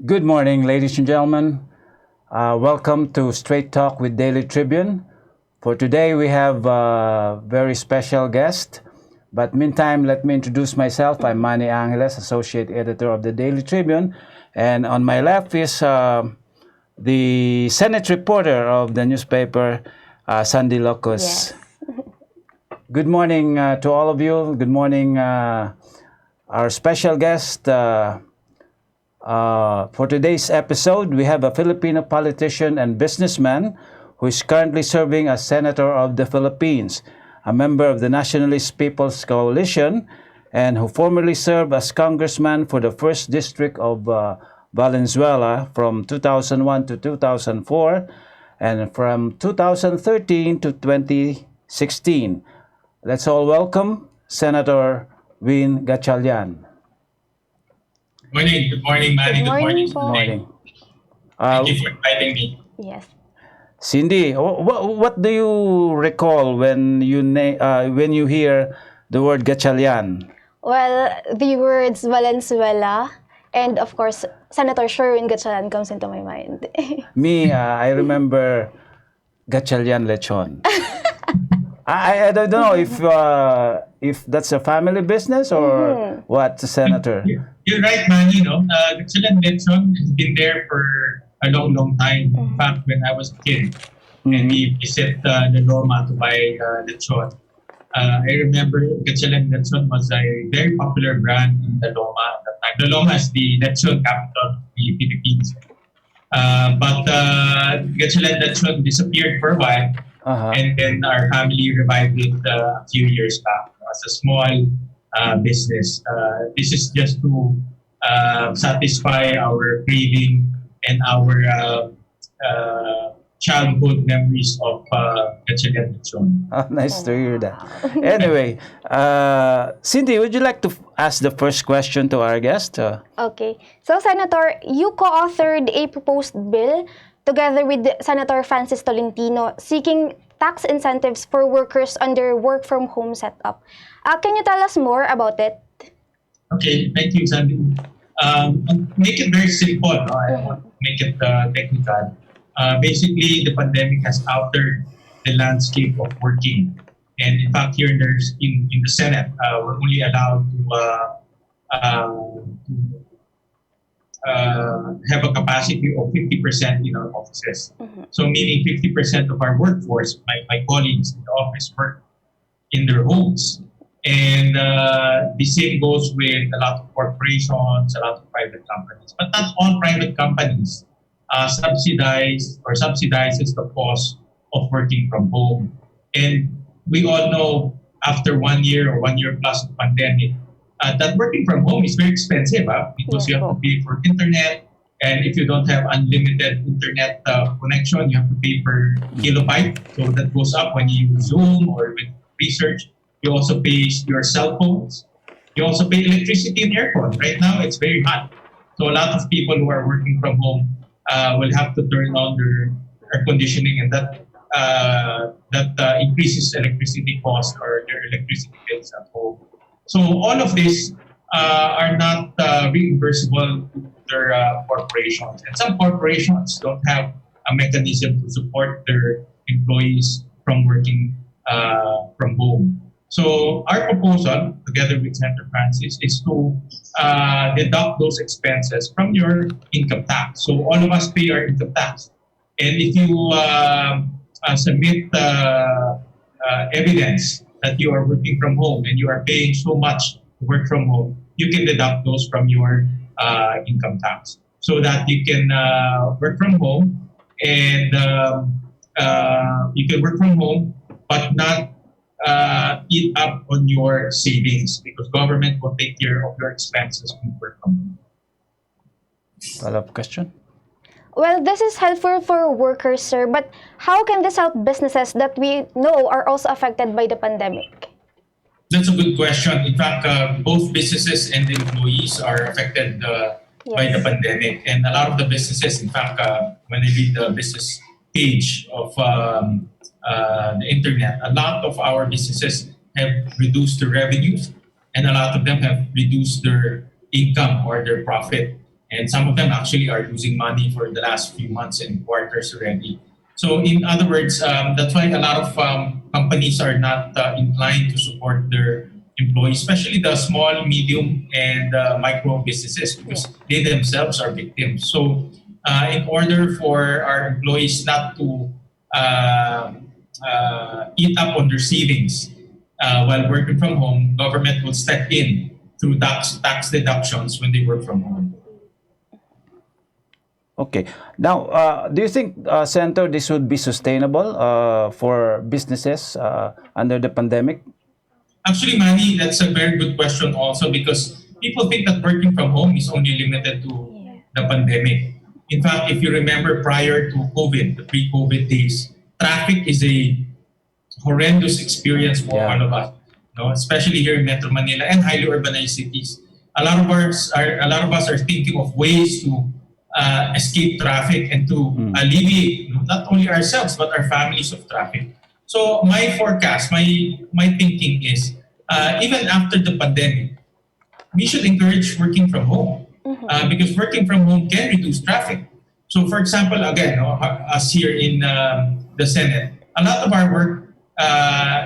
Good morning, ladies and gentlemen. Welcome to Straight Talk with Daily Tribune. For today, we have a very special guest. But meantime, let me introduce myself. I'm Manny Angeles, Associate Editor of the Daily Tribune. And on my left is the Senate reporter of the newspaper, Sandy Locos. Yes. Good morning to all of you. Good morning, our special guest. For today's episode, we have a Filipino politician and businessman who is currently serving as Senator of the Philippines, a member of the Nationalist People's Coalition, and who formerly served as congressman for the 1st District of Valenzuela from 2001 to 2004 and from 2013 to 2016. Let's all welcome Senator Win Gatchalian. Good morning, Manny. Good morning Good po. morning. Thank you for inviting me. Yes. Cindy, what do you recall when you hear the word Gatchalian? Well, the words Valenzuela and of course Senator Sherwin Gatchalian comes into my mind. Me, I remember Gatchalian lechon. I don't know if that's a family business or what, Senator. You're right, Manny. Gatchalian lechon has been there for a long, long time. In fact, when I was a kid, and we visit the Loma to buy lechon, I remember Gatchalian lechon was a very popular brand in the Loma at that time. The Loma is the lechon capital of the Philippines. But Gatchalian lechon disappeared for a while. And then our family revived it a few years back as a small business. This is just to satisfy our craving and our childhood memories of Gatchalian lechon. Nice to hear that. Anyway, Cindy, would you like to ask the first question to our guest? Okay. So Senator, you co-authored a proposed bill together with Senator Francis Tolentino seeking tax incentives for workers under work-from-home setup. Can you tell us more about it? Okay, thank you, Sandy. Make it very simple. No? I don't want to make it technical. Basically, the pandemic has altered the landscape of working. And in fact, here in the Senate, we're only allowed to have a capacity of 50% in our offices. So meaning 50% of our workforce, my colleagues in the office, work in their homes. And the same goes with a lot of corporations, a lot of private companies. But not all private companies subsidizes the cost of working from home. And we all know after 1 year or 1 year plus of pandemic, that working from home is very expensive because you have to pay for internet. And if you don't have unlimited internet connection, you have to pay per kilobyte. So that goes up when you use Zoom or with research. You also pay your cell phones. You also pay electricity and aircon. Right now, it's very hot. So a lot of people who are working from home will have to turn on their air conditioning, and that increases electricity costs or their electricity bills at home. So all of these are not reimbursable to their corporations. And some corporations don't have a mechanism to support their employees from working from home. So our proposal, together with Senator Francis, is to deduct those expenses from your income tax. So all of us pay our income tax. And if you submit evidence that you are working from home and you are paying so much to work from home, you can deduct those from your income tax so that you can work from home and you can work from home but not eat up on your savings because government will take care of your expenses when you work from home. Follow-up question? Well, this is helpful for workers, sir, but how can this help businesses that we know are also affected by the pandemic? That's a good question. In fact, both businesses and employees are affected by the pandemic. And a lot of the businesses, in fact, when I read the business page of the internet, a lot of our businesses have reduced their revenues and a lot of them have reduced their income or their profit. and some of them actually are losing money for the last few months and quarters already. So in other words, that's why a lot of companies are not inclined to support their employees, especially the small, medium, and micro businesses, because they themselves are victims. So in order for our employees not to eat up on their savings while working from home, government will step in through tax deductions when they work from home. Okay. Now, do you think, Senator, this would be sustainable for businesses under the pandemic? Actually, Manny, that's a very good question also, because people think that working from home is only limited to the pandemic. In fact, if you remember prior to COVID, the pre-COVID days, traffic is a horrendous experience for all of us, especially here in Metro Manila and highly urbanized cities. A lot of us are thinking of ways to escape traffic and to alleviate not only ourselves but our families of traffic. So my forecast, my thinking is, even after the pandemic, we should encourage working from home, because working from home can reduce traffic. So, for example, again, us here in the Senate, a lot of our work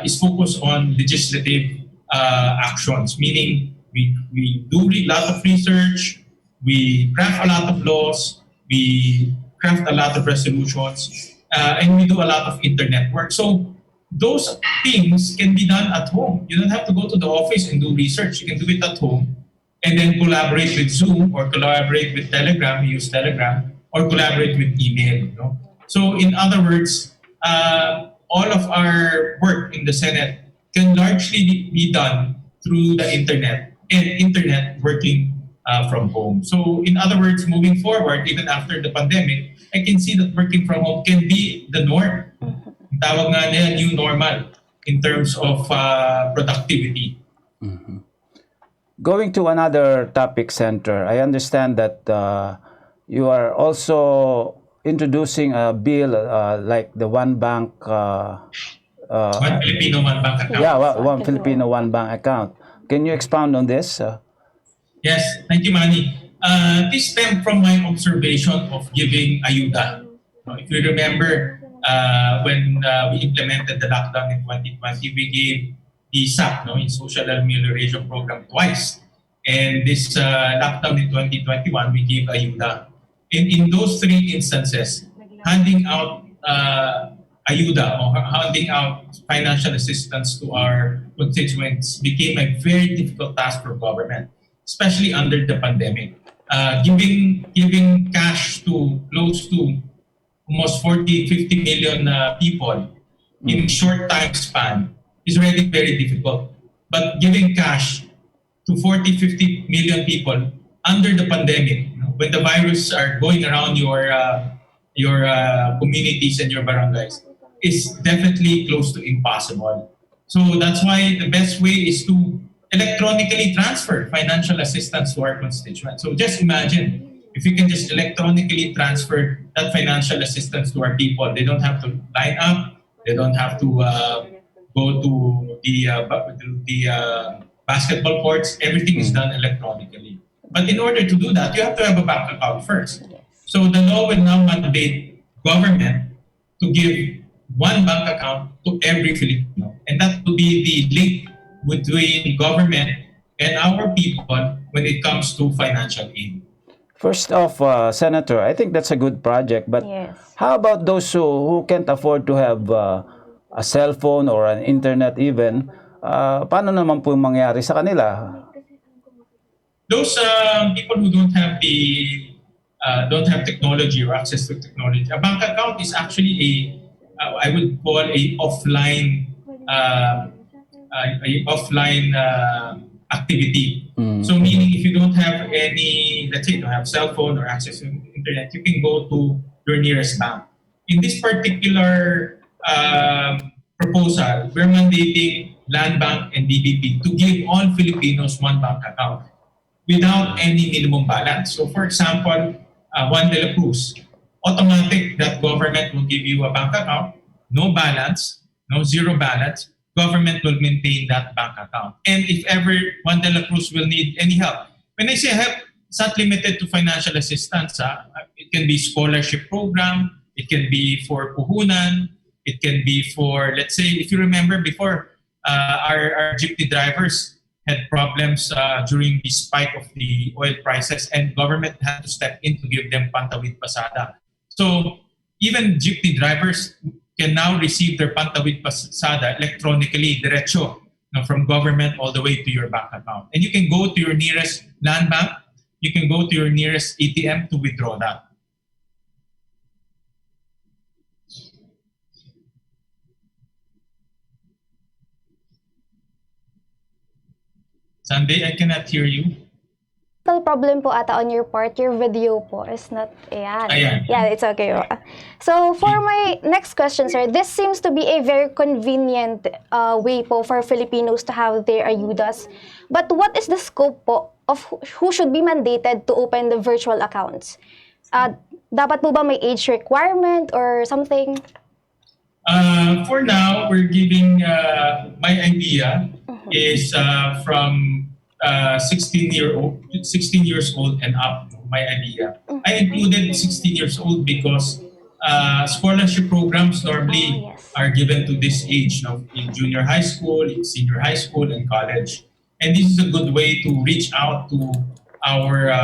is focused on legislative actions, meaning we do a lot of research, we craft a lot of laws, we craft a lot of resolutions, and we do a lot of internet work. So those things can be done at home. You don't have to go to the office and do research. You can do it at home and then collaborate with Zoom or collaborate with Telegram, use Telegram, or collaborate with email. So in other words, all of our work in the Senate can largely be done through the internet and internet working from home. So in other words, moving forward, even after the pandemic, I can see that working from home can be the norm. Tawag nga nila new normal in terms of productivity. Going to another topic, Senator, I understand that you are also introducing a bill like the one bank. One Filipino, one bank account. Yeah, one Filipino, one bank account. Can you expound on this? Yes, thank you, Manny. This stemmed from my observation of giving ayuda. If you remember, when we implemented the lockdown in 2020, we gave the SAP, in Social Amelioration Program, twice. And this lockdown in 2021, we gave ayuda. In those three instances, handing out ayuda or handing out financial assistance to our constituents became a very difficult task for government, especially under the pandemic. Giving cash to close to almost 40, 50 million people in short time span is already very difficult. But giving cash to 40, 50 million people under the pandemic, when the virus are going around your communities and your barangays, is definitely close to impossible. So that's why the best way is to electronically transfer financial assistance to our constituents. So just imagine if you can just electronically transfer that financial assistance to our people. They don't have to line up. They don't have to go to the basketball courts. Everything is done electronically. But in order to do that, you have to have a bank account first. So the law will now mandate government to give one bank account to every Filipino. And that will be the link between government and our people when it comes to financial aid. First off, Senator, I think that's a good project. But how about those who can't afford to have a cell phone or an internet even? Paano naman po mangyari sa kanila? Those people who don't have technology or access to technology, a bank account is actually I would call a offline activity. So meaning if you don't have any, let's say you don't have cell phone or access to internet, you can go to your nearest bank. In this particular proposal, we're mandating Land Bank and DBP to give all Filipinos one bank account without any minimum balance. So for example, Juan de la Cruz, automatic that government will give you a bank account, no balance, zero balance, government will maintain that bank account. And if ever Juan de la Cruz will need any help, when I say help, it's not limited to financial assistance. It can be scholarship program. It can be for puhunan. It can be for, let's say, if you remember before, our jeepney drivers had problems during the spike of the oil prices, and government had to step in to give them pantawid pasada. So even jeepney drivers can now receive their pantawid pasada electronically, derecho, from government all the way to your bank account. And you can go to your nearest land bank, you can go to your nearest ATM to withdraw that. Sunday, I cannot hear you. Problem po ata on your part. Your video po is not, Ayan. Yeah, it's okay. So for my next question, sir, this seems to be a very convenient way po for Filipinos to have their ayudas. But what is the scope po of who should be mandated to open the virtual accounts? Dapat po ba may age requirement or something? For now, we're giving, my idea is from 16 years old and up, my idea. I included 16 years old because scholarship programs normally are given to this age, in junior high school, in senior high school, and college. And this is a good way to reach out to our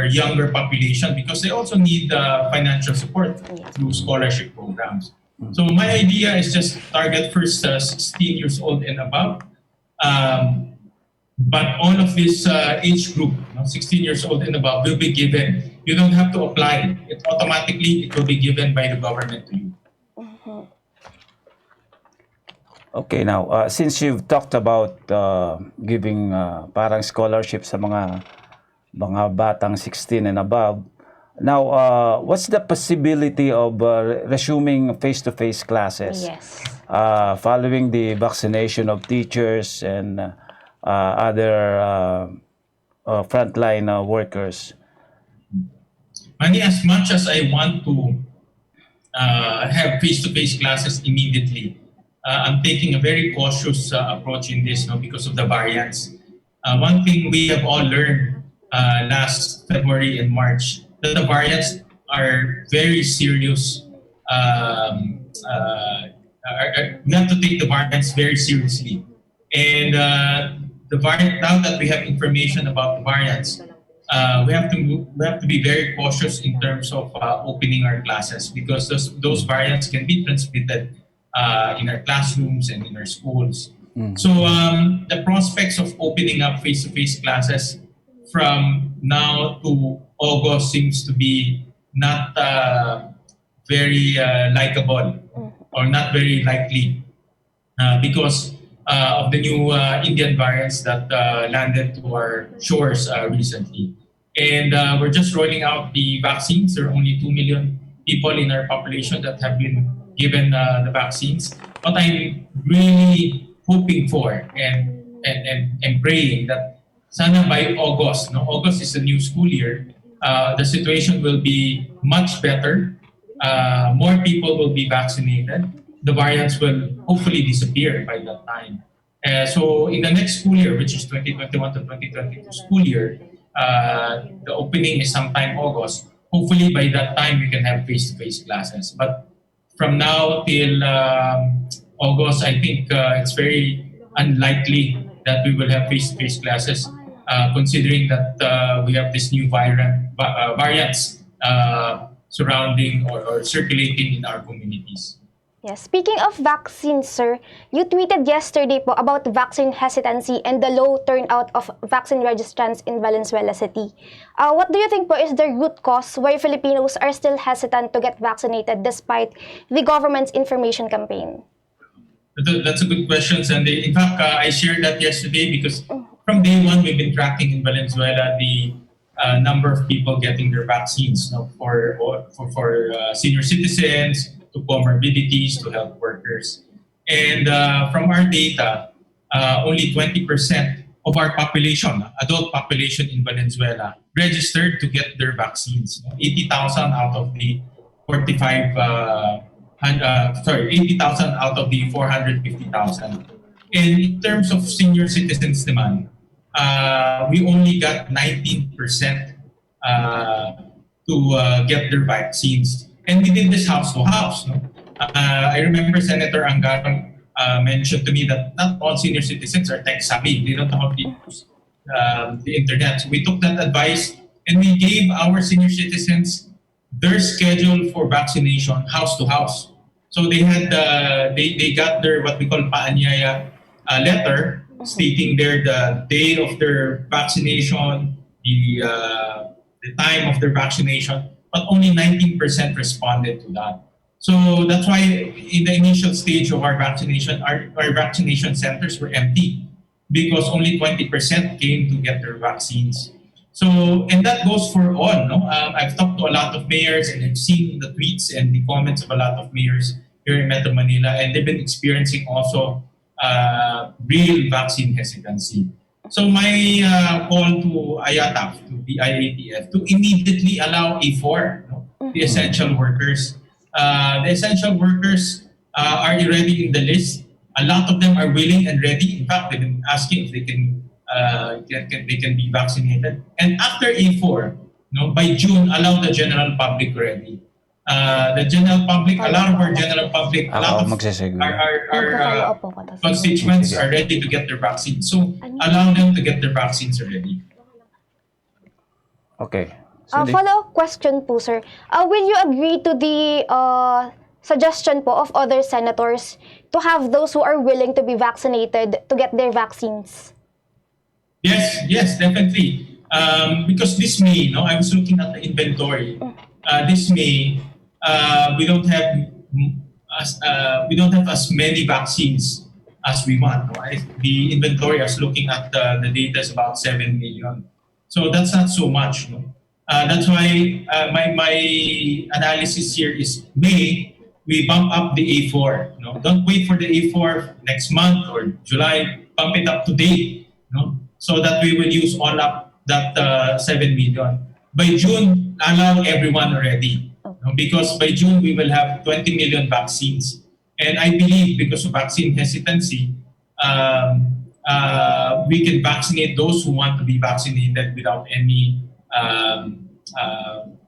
younger population because they also need financial support through scholarship programs. So my idea is just target first 16 years old and above. But all of this age group, 16 years old and above, will be given. You don't have to apply. It automatically will be given by the government to you. Okay, now, since you've talked about giving parang scholarship sa mga batang 16 and above, now, what's the possibility of resuming face-to-face classes? Yes. Following the vaccination of teachers and other frontline workers? Manny, as much as I want to have face-to-face classes immediately, I'm taking a very cautious approach in this because of the variants. One thing we have all learned last February and March, that the variants are very serious. We have to take the variants very seriously. And the variant, now that we have information about the variants, we have to be very cautious in terms of opening our classes because those variants can be transmitted in our classrooms and in our schools. So the prospects of opening up face-to-face classes from now to August seems to be not very likable or not very likely because of the new Indian variants that landed to our shores recently. And we're just rolling out the vaccines. There are only 2 million people in our population that have been given the vaccines. What I'm really hoping for and praying that sana by August, August is a new school year, the situation will be much better. More people will be vaccinated. The variants will hopefully disappear by that time. So in the next school year, which is 2021 to 2022 school year, the opening is sometime August. Hopefully by that time we can have face-to-face classes. But from now till August, I think it's very unlikely that we will have face-to-face classes, considering that we have this new variants surrounding or circulating in our communities. Yes. Speaking of vaccines, sir, you tweeted yesterday po about vaccine hesitancy and the low turnout of vaccine registrants in Valenzuela City. What do you think po is the root cause why Filipinos are still hesitant to get vaccinated despite the government's information campaign? That's a good question, Sandy. In fact, I shared that yesterday because from day one, we've been tracking in Valenzuela the number of people getting their vaccines for senior citizens, to comorbidities, to health workers. And from our data, only 20% of our population, adult population in Valenzuela, registered to get their vaccines. 80,000 out of the 80,000 out of the 450,000. And in terms of senior citizens demand, we only got 19% to get their vaccines. And we did this house to house. No? I remember Senator Anggarong mentioned to me that not all senior citizens are tech savvy. They don't know how to use the internet. So we took that advice and we gave our senior citizens their schedule for vaccination house to house. So they had they got their what we call paanyaya letter stating there the day of their vaccination, the time of their vaccination, but only 19% responded to that. So that's why in the initial stage of our vaccination, our vaccination centers were empty because only 20% came to get their vaccines. So, and that goes for all. No, I've talked to a lot of mayors and I've seen the tweets and the comments of a lot of mayors here in Metro Manila, and they've been experiencing also real vaccine hesitancy. So my call to IATF, to the IATF, to immediately allow A4, no, the essential workers. The essential workers are already in the list. A lot of them are willing and ready. In fact, they've been asking if they can be vaccinated. And after A4, no, by June, allow the general public ready. The general public, a lot of our general public, a lot of our constituents are ready to get their vaccines. So allow them to get their vaccines already. Okay. Follow-up question po, sir. Will you agree to the suggestion po of other senators to have those who are willing to be vaccinated to get their vaccines? Yes, definitely. Because this May, no, I was looking at the inventory. This May, we don't have as many vaccines as we want. No? The inventory, I was looking at the data, is about 7 million. So that's not so much. No? That's why my analysis here is May, we bump up the A4. No? Don't wait for the A4 next month or July. Bump it up today, no? So that we will use all up that 7 million. By June, allow everyone already. No? Because by June, we will have 20 million vaccines. And I believe because of vaccine hesitancy, we can vaccinate those who want to be vaccinated without any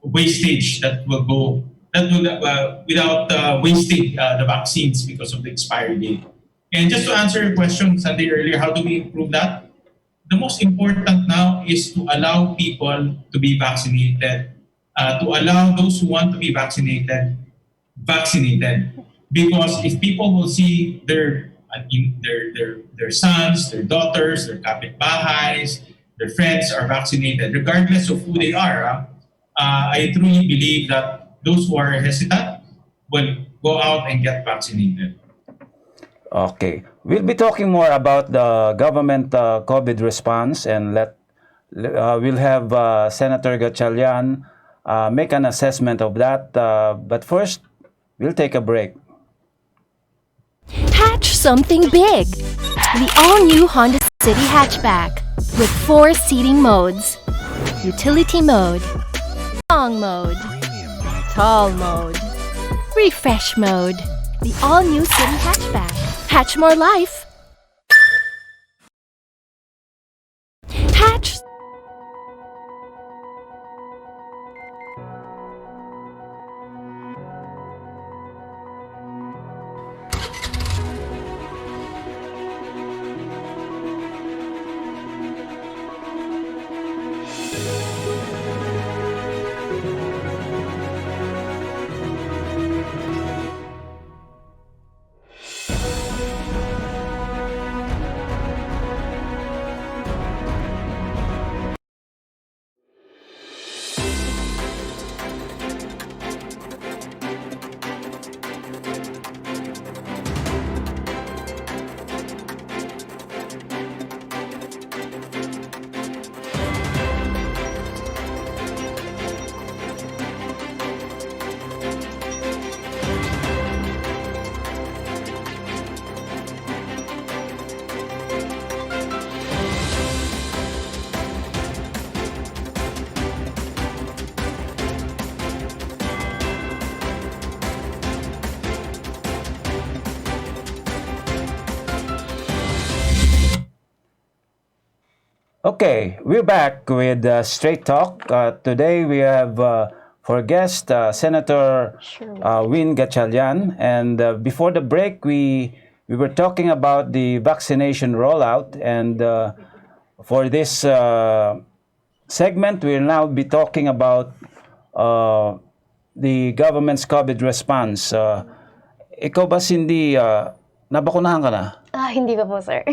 wastage that will go without wasting the vaccines because of the expiry date. And just to answer your question, Sunday, earlier, how do we improve that? The most important now is to allow people to be vaccinated, to allow those who want to be vaccinated. Because if people will see their sons, their daughters, their kapitbahays, their friends are vaccinated, regardless of who they are, I truly believe that those who are hesitant will go out and get vaccinated. Okay. We'll be talking more about the government COVID response, and we'll have Senator Gatchalian make an assessment of that. But first, we'll take a break. Hatch something big! The all-new Honda City hatchback with 4 seating modes. Utility mode, long mode, tall mode, refresh mode. The all-new City hatchback. Hatch more life. Hatch. Okay, we're back with Straight Talk. Today we have for guest Senator Win Gatchalian. And before the break, we were talking about the vaccination rollout. And for this segment, we'll now be talking about the government's COVID response. Ikaw ba, Cindy, nabakunahan ka na? Hindi pa po, sir.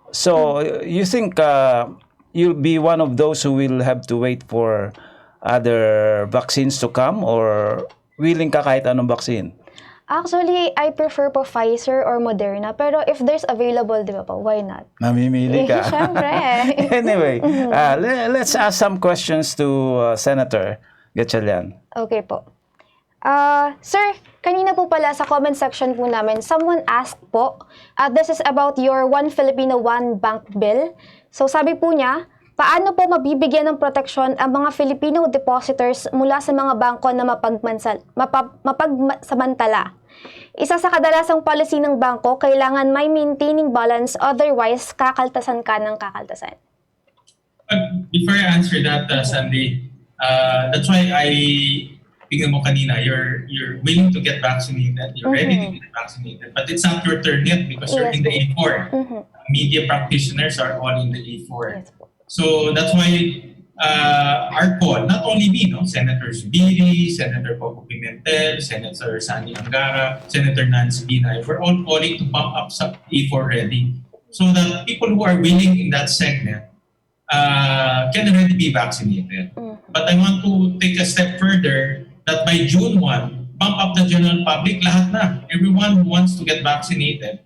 So, you think you'll be one of those who will have to wait for other vaccines to come, or willing ka kahit anong vaccine? Actually, I prefer po Pfizer or Moderna. Pero if there's available, di ba po, why not? Mamimili ka. Siyempre. Anyway, let's ask some questions to Senator Gatchalian. Okay po. Sir, kanina po pala sa comment section po namin, someone asked po, this is about your One Filipino, One Bank bill. So sabi po niya, paano po mabibigyan ng proteksyon ang mga Filipino depositors mula sa mga bangko na mapagsamantala? Isa sa kadalasang policy ng bangko, kailangan may maintaining balance, otherwise kakaltasan ka ng kakaltasan. Before I answer that, Sandy, that's why tingnan mo kanina, you're willing to get vaccinated, you're ready to get vaccinated, but it's not your turn yet because you're in the A4. Media practitioners are all in the A4. Yes. So that's why our call, not only me, Senator Zubiri, Senator Poco Pimentel, Senator Sani Angara, Senator Nancy Binay, we're all calling to bump up sa A4 ready so that people who are willing in that segment can already be vaccinated. But I want to take a step further that by June 1, bump up the general public, lahat na. Everyone who wants to get vaccinated,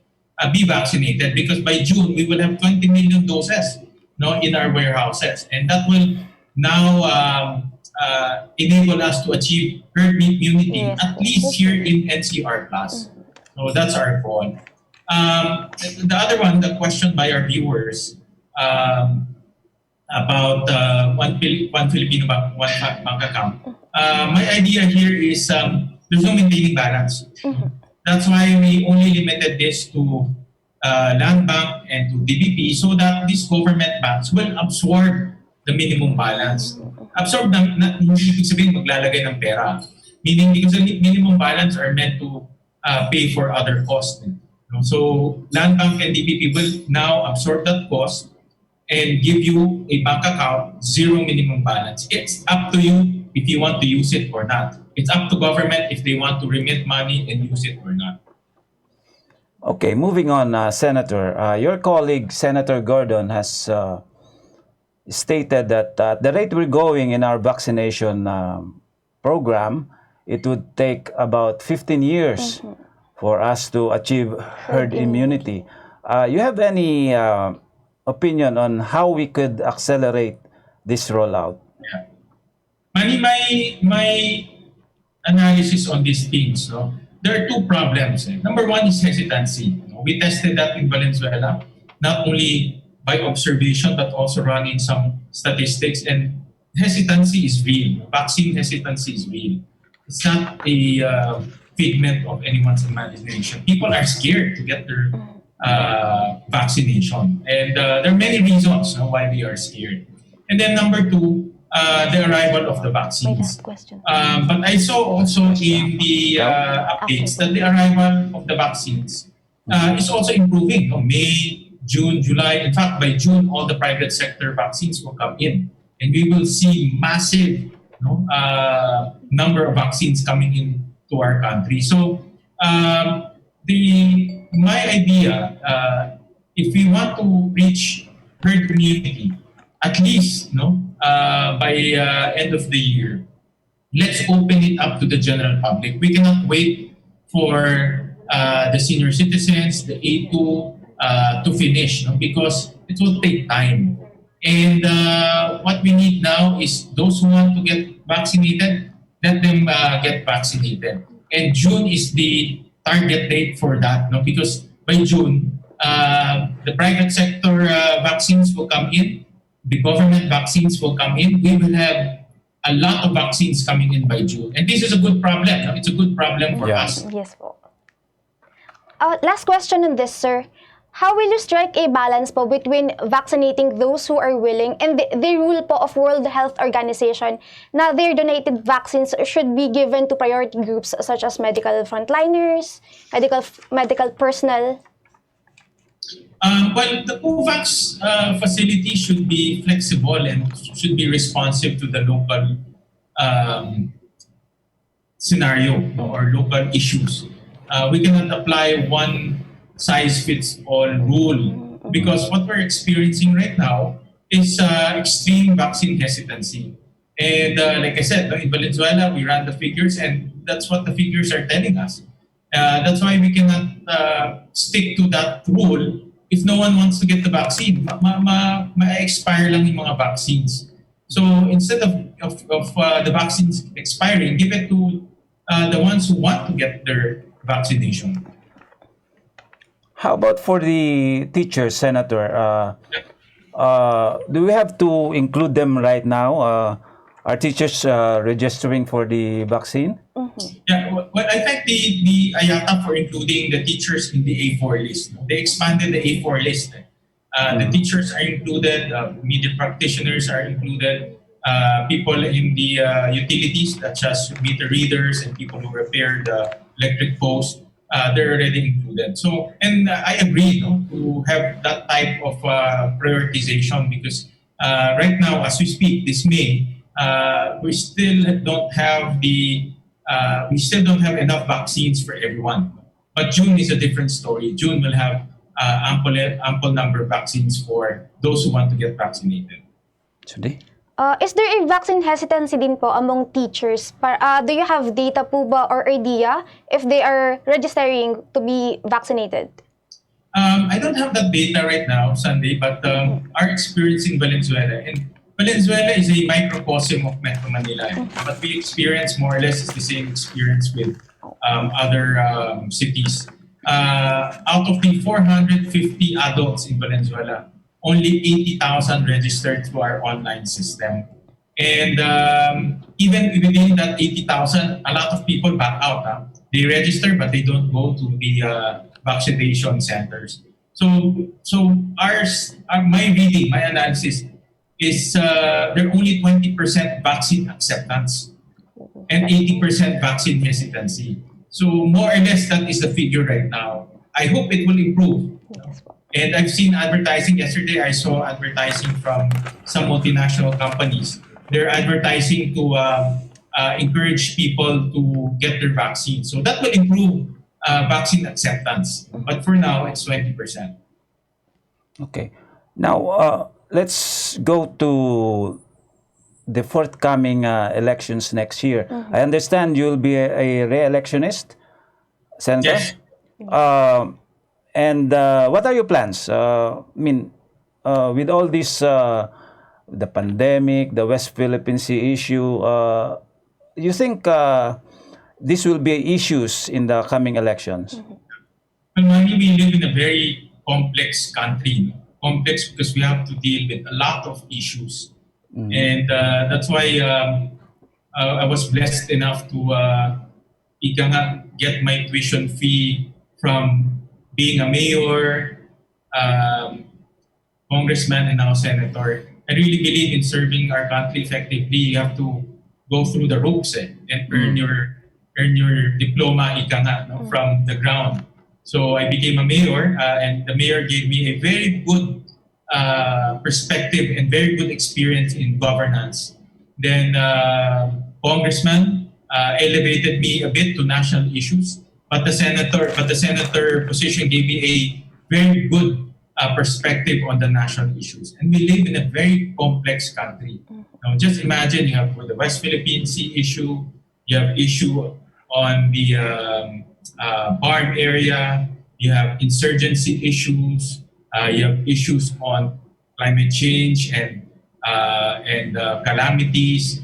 be vaccinated, because by June, we will have 20 million doses in our warehouses. And that will now enable us to achieve herd immunity, at least here in NCR+. So that's our goal. The other one, the question by our viewers, about one Filipino one bank account. My idea here is there's no maintaining balance. That's why we only limited this to Land Bank and to DBP so that these government banks will absorb the minimum balance. Absorb na hindi ibig sabihin maglalagay ng pera. Meaning because the minimum balance are meant to pay for other costs. So Land Bank and DBP will now absorb that cost and give you a bank account, zero minimum balance. It's up to you if you want to use it or not. It's up to government if they want to remit money and use it or not. Okay, moving on, Senator. Your colleague, Senator Gordon, has stated that at the rate we're going in our vaccination program, it would take about 15 years for us to achieve herd immunity. You have any opinion on how we could accelerate this rollout? Yeah. My analysis on these things, there are two problems. Number one is hesitancy. We tested that in Valenzuela, not only by observation, but also running some statistics. And hesitancy is real. Vaccine hesitancy is real. It's not a figment of anyone's imagination. People are scared to get their vaccination. And there are many reasons why they are scared. And then number two, the arrival of the vaccines. But I saw also in the updates that the arrival of the vaccines is also improving. May, June, July. In fact, by June, all the private sector vaccines will come in. And we will see massive number of vaccines coming in to our country. So my idea, if we want to reach herd immunity, at least by end of the year, let's open it up to the general public. We cannot wait for the senior citizens, the A2 to finish, because it will take time. And what we need now is those who want to get vaccinated, let them get vaccinated. And June is the target date for that, because by June, the private sector vaccines will come in, the government vaccines will come in. We will have a lot of vaccines coming in by June. And this is a good problem. It's a good problem for us. Yes po. Last question on this, sir. How will you strike a balance po between vaccinating those who are willing and the rule po of World Health Organization na their donated vaccines should be given to priority groups such as medical frontliners, medical personnel? Well, the COVAX facility should be flexible and should be responsive to the local scenario, no, or local issues. We cannot apply one size fits all rule because what we're experiencing right now is extreme vaccine hesitancy. And like I said, no, in Valenzuela, we ran the figures, and that's what the figures are telling us. That's why we cannot stick to that rule if no one wants to get the vaccine. Ma-expire lang yung mga vaccines. So instead of the vaccines expiring, give it to the ones who want to get their vaccination. How about for the teachers, Senator? Do we have to include them right now? Are teachers registering for the vaccine? Yeah, well, I thank the IATA for including the teachers in the A4 list. They expanded the A4 list. The teachers are included, media practitioners are included, people in the utilities such as meter readers and people who repair the electric poles. They're already included. So, and I agree, no, to have that type of prioritization because right now, as we speak, this May, we still don't have enough vaccines for everyone. But June is a different story. June will have ample number of vaccines for those who want to get vaccinated. Today? Is there a vaccine hesitancy din po among teachers? Do you have data po ba or idea if they are registering to be vaccinated? I don't have that data right now, Sunday, but our experience in Valenzuela, and Valenzuela is a microcosm of Metro Manila, but we experience more or less the same experience with other cities. Out of the 450 adults in Valenzuela, only 80,000 registered through our online system. And even within that 80,000, a lot of people back out. They register, but they don't go to the vaccination centers. So my reading, my analysis is there are only 20% vaccine acceptance and 80% vaccine hesitancy. So more or less that is the figure right now. I hope it will improve. And I've seen advertising. Yesterday, I saw advertising from some multinational companies. They're advertising to encourage people to get their vaccine. So that will improve vaccine acceptance. But for now, it's 20%. Okay. Now, let's go to the forthcoming elections next year. I understand you'll be a re-electionist, Senator? Yes. And what are your plans? With all this, the pandemic, the West Philippine Sea issue, you think this will be issues in the coming elections? Well, Manny, we live in a very complex country. Complex because we have to deal with a lot of issues. And that's why I was blessed enough to get my tuition fee from being a mayor, congressman, and now senator. I really believe in serving our country effectively. You have to go through the ropes and earn your diploma from the ground. So I became a mayor, and the mayor gave me a very good perspective and very good experience in governance. Then congressman elevated me a bit to national issues. But the senator position gave me a very good perspective on the national issues. And we live in a very complex country. Now, just imagine you have the West Philippine Sea issue, you have issue on the Barm area, you have insurgency issues, you have issues on climate change and calamities.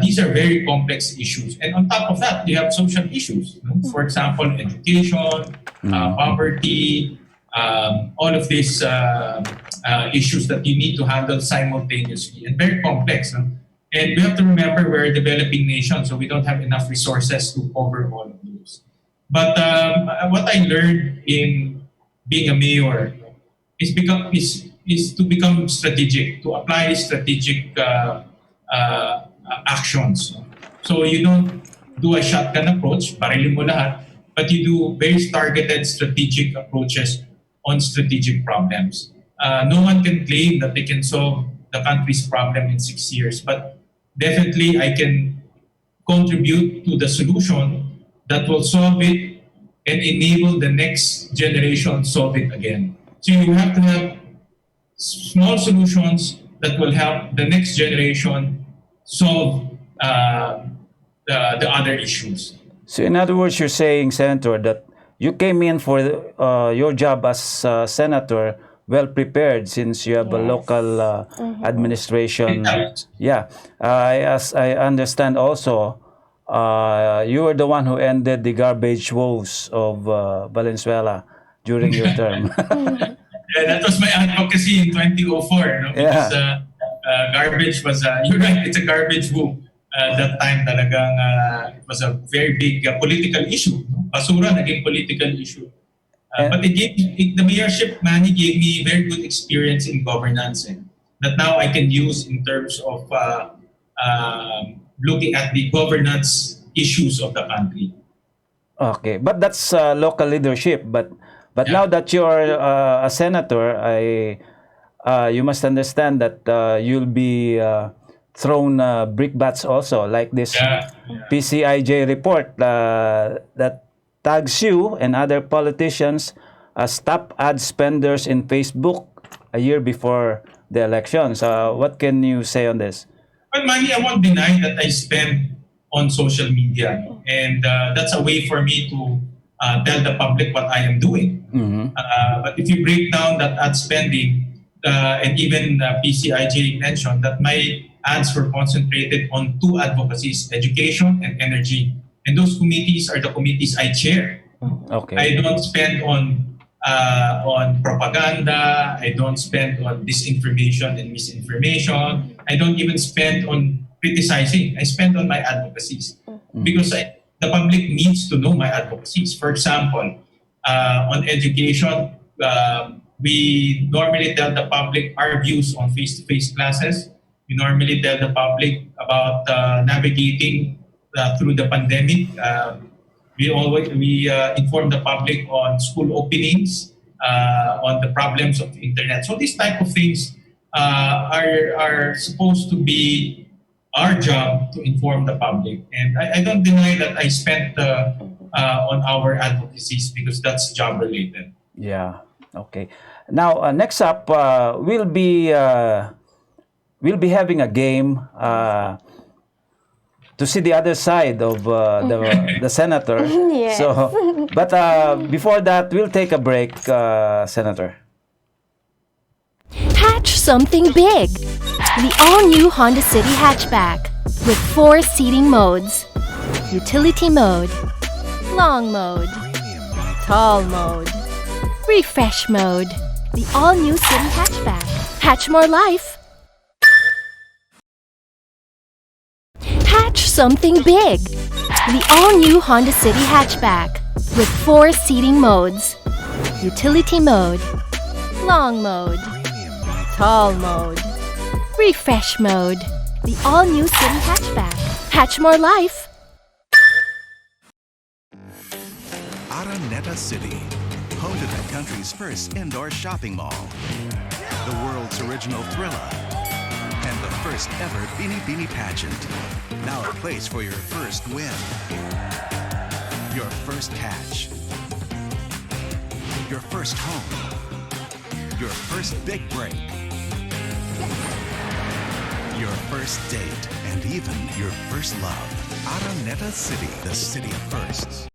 These are very complex issues. And on top of that, you have social issues. For example, education, poverty, all of these issues that you need to handle simultaneously and very complex. And we have to remember we're a developing nation, so we don't have enough resources to cover all of those. But what I learned in being a mayor is to become strategic, to apply strategic actions. So you don't do a shotgun approach, barilin mo lahat, but you do very targeted strategic approaches on strategic problems. No one can claim that they can solve the country's problem in 6 years, but definitely I can contribute to the solution that will solve it and enable the next generation solve it again. So you have to have small solutions that will help the next generation solve the other issues. So in other words, you're saying, Senator, that you came in for your job as senator well prepared since you have a local administration. Yeah, as I understand also, you were the one who ended the garbage woes of Valenzuela during your term. Yeah, that was my advocacy in 2004. No? Because garbage was, you're right, it's a garbage woe. That time talagang it was a very big political issue. No? Basura naging political issue. But the mayorship, Manny, gave me very good experience in governance that now I can use in terms of looking at the governance issues of the country. Okay, but that's local leadership. But now that you're a senator, you must understand that you'll be thrown brickbats also, like this PCIJ report that tags you and other politicians as top ad spenders in Facebook a year before the elections. What can you say on this? Well, Manny, I won't deny that I spend on social media, and that's a way for me to tell the public what I am doing. But if you break down that ad spending, and even PCIJ mentioned that my ads were concentrated on two advocacies, education and energy. And those committees are the committees I chair. Okay. I don't spend on propaganda. I don't spend on disinformation and misinformation. I don't even spend on criticizing. I spend on my advocacies because the public needs to know my advocacies. For example, on education, we normally tell the public our views on face-to-face classes. We normally tell the public about navigating through the pandemic. We inform the public on school openings, on the problems of the internet. So these type of things are supposed to be our job to inform the public. And I don't deny that I spent on our advocacies because that's job related. Yeah. Okay. Now next up, we'll be having a game to see the other side of the senator. Yes. So, but before that, we'll take a break, Senator. Hatch something big. The all-new Honda City hatchback with 4 seating modes. Utility mode, long mode, tall mode, refresh mode. The all-new City hatchback. Hatch more life. Hatch something big. The all-new Honda City hatchback with 4 seating modes. Utility mode, long mode, tall mode, refresh mode. The all-new City hatchback. Hatch more life. Araneta City, home to the country's first indoor shopping mall, the world's original Thrilla, and the first ever Bini Bini pageant. Now a place for your first win, your first catch, your first home, your first big break, your first date, and even your first love. Araneta City, the city of firsts.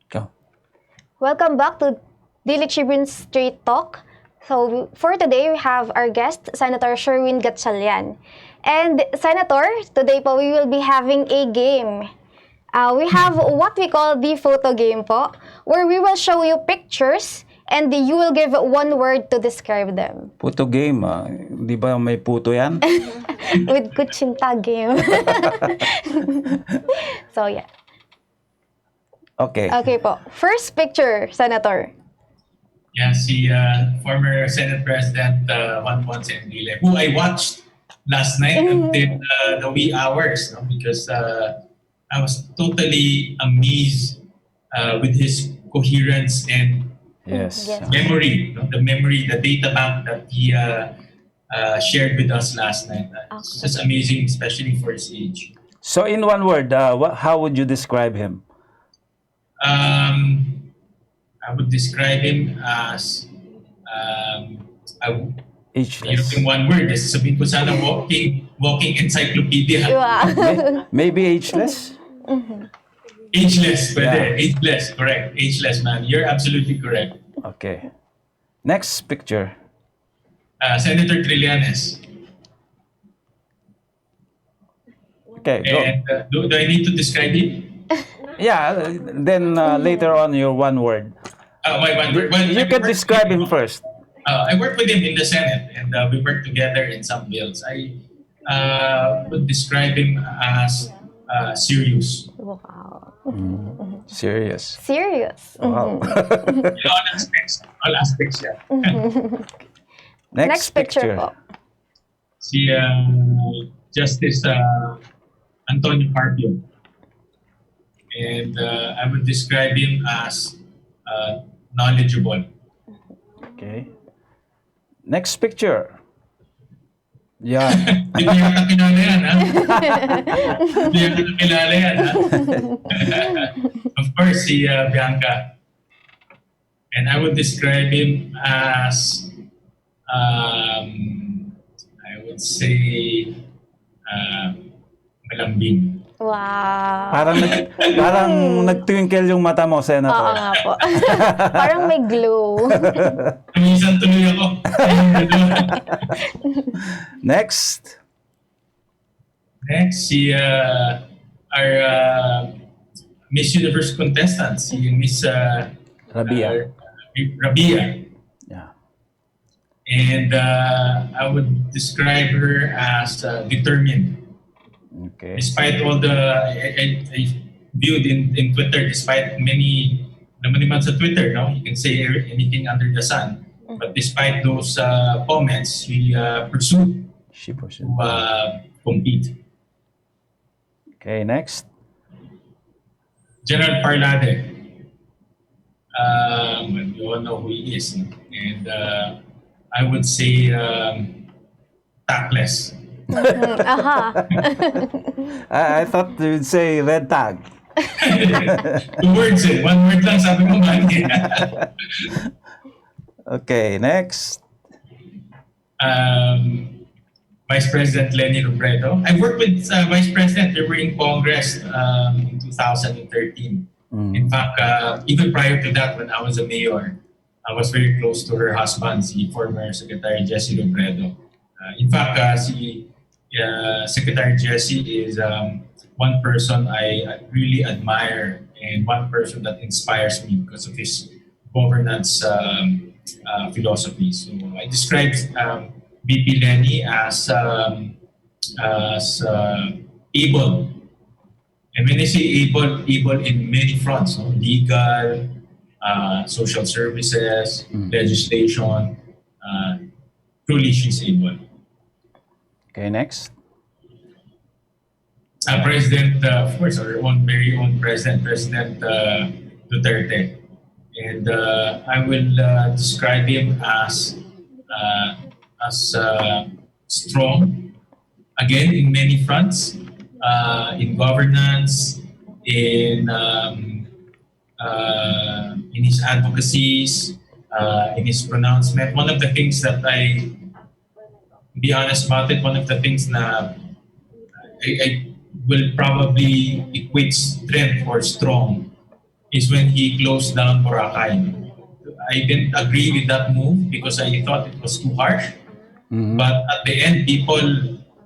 Go. Welcome back to Daily Tribune Straight Talk. So for today, we have our guest, Senator Sherwin Gatchalian. And Senator, today po we will be having a game. We have what we call the photo game po, where we will show you pictures and you will give one word to describe them. Puto game, di ba may puto yan? With Kutsinta game. So, yeah. Okay. Okay po. First picture, Senator. Yeah, si former Senate President Juan Ponce Enrile, who I watched last night until the wee hours, no? Because I was totally amazed with his coherence and Yes. Yes. memory, no? The data bank that he shared with us last night. It's just amazing, especially for his age. So in one word, how would you describe him? I would describe him as Ageless. in one word, sabihin ko sana walking encyclopedia. Wow. Maybe ageless? Ageless, pwede. Yeah. Ageless, correct. Ageless, man. You're absolutely correct. Okay. Next picture. Senator Trillanes. Okay, go. And do I need to describe him? Yeah, then later on your one word. My one word. Well, You can describe him first. I worked with him in the Senate, and we worked together in some bills. I would describe him as serious. Wow. Serious. Serious. Wow. In all aspects. All aspects, yeah. Next picture. po. Si Justice Antonio Carpio. And I would describe him as knowledgeable. Okay. Next picture. Yeah. Hindi ko yata kilala yan, ha? Hindi yata kilala yan, ha? Of course, si Bianca. And I would describe him as, I would say, malambing. Wow. Parang nag-twinkle yung mata mo, Oo Senator. nga po. Parang may glow. Minsan tuloy ako. Next. Next, si our Miss Universe contestant, si Miss Rabia. Rabia. Yeah. And I would describe her as determined. Okay. Despite all the, I viewed in Twitter, despite many, naman naman sa Twitter, no? You can say anything under the sun. But despite those comments, we pursued She pushed. to compete. Okay, next. General Parlade. You all know who he is. And I would say tactless. Aha. I thought you'd say red tag. 2 words eh. 1 word lang sabi mo man. Okay, next. Vice President Lenny Robredo. I worked with Vice President. We were in Congress in 2013. In fact, even prior to that, when I was a mayor, I was very close to her husband, si former Secretary Jesse Robredo. In fact, Secretary Jesse is one person I really admire and one person that inspires me because of his governance philosophy. So I described VP Lenny as able. And when I say able in many fronts, no? Legal, social services, legislation, truly she's able. Okay, next. President, of course, our very own President Duterte. And I will describe him as strong, again, in many fronts, in governance, in his advocacies, in his pronouncement. One of the things that be honest about it, one of the things na I will probably equate strength or strong is when he closed down Boracay. I didn't agree with that move because I thought it was too harsh. But at the end, people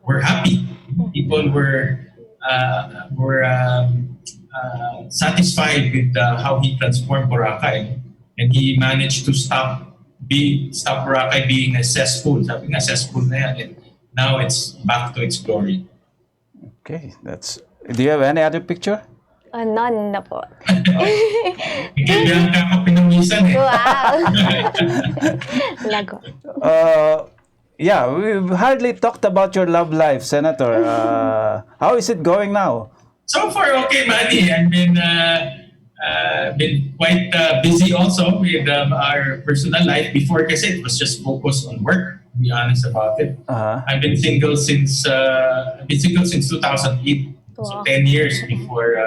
were happy. People were satisfied with how he transformed Boracay, and he managed to stop Boracay being a cesspool. Sabi nga, cesspool na yan. And now it's back to its glory. Okay, that's. Do you have any other picture? None na po. Kailangan ka pinawisan eh. Wow! Lago. Yeah, we've hardly talked about your love life, Senator. How is it going now? So far, okay, Manny. I've been quite busy also with our personal life. Before kasi it was just focused on work, to be honest about it. I've been single since 2008. So 10 years before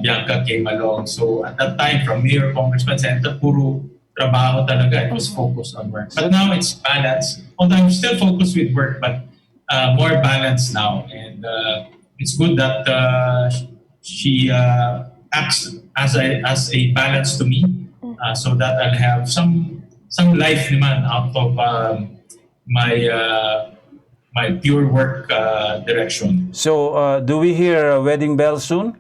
Bianca came along. So at that time, from mayor, congressman, senator, puro trabaho talaga. It was focused on work. But now it's balanced. Although I'm still focused with work, but more balanced now. And it's good that she acts as a balance to me, so that I'll have some life naman out of my pure work direction. So, do we hear a wedding bell soon?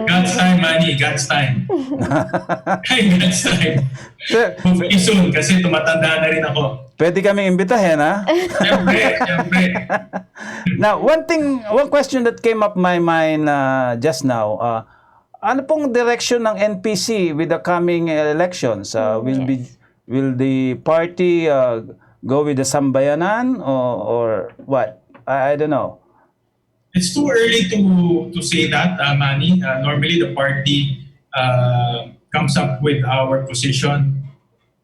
God's time, Manny. God's time. God's time. Hopefully soon, kasi tumatanda na rin ako. Pwede kami imbitahin, ha? Siyempre. Now, one question that came up my mind just now, ano pong direction ng NPC with the coming elections? Will the party go with the Sambayanan or what? I don't know. It's too early to say that, Manny. Normally, the party comes up with our position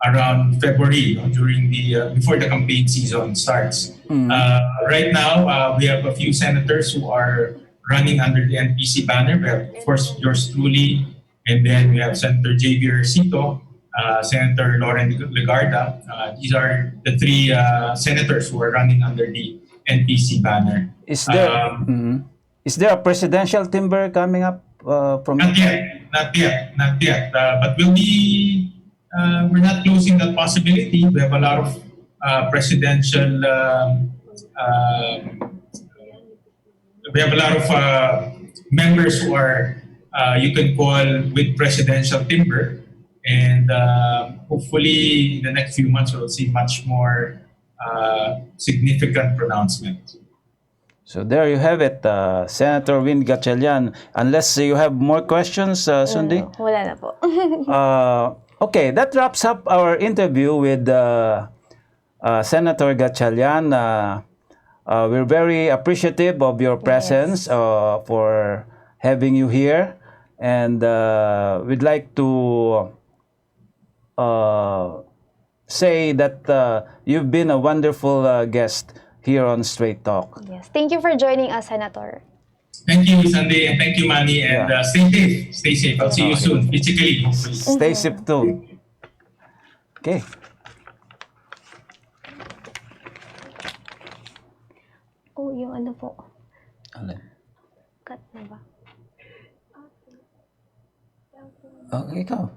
around February, during before the campaign season starts. Right now, we have a few senators who are running under the NPC banner. We have, of course, yours truly, and then we have Senator J.B. Recito, Senator Lauren Legarda. These are the three senators who are running under the NPC banner. Is there a presidential timber coming up from? Not yet. But we're not closing that possibility. We have a lot of presidential. We have a lot of members who are you can call with presidential timber, and hopefully in the next few months we'll see much more significant pronouncement. So there you have it, Senator Win Gatchalian. Unless you have more questions, Sundi? Wala na po. Okay, that wraps up our interview with Senator Gatchalian. We're very appreciative of your presence, for having you here. And we'd like to say that you've been a wonderful guest here on Straight Talk. Yes. Thank you for joining us, Senator. Thank you, Sunday, and thank you, Manny. And stay safe. Stay safe. I'll see you soon, physically, hopefully. Stay safe too. Okay. Oh, yung ano po. Alin? Cut na ba? Oh, ikaw.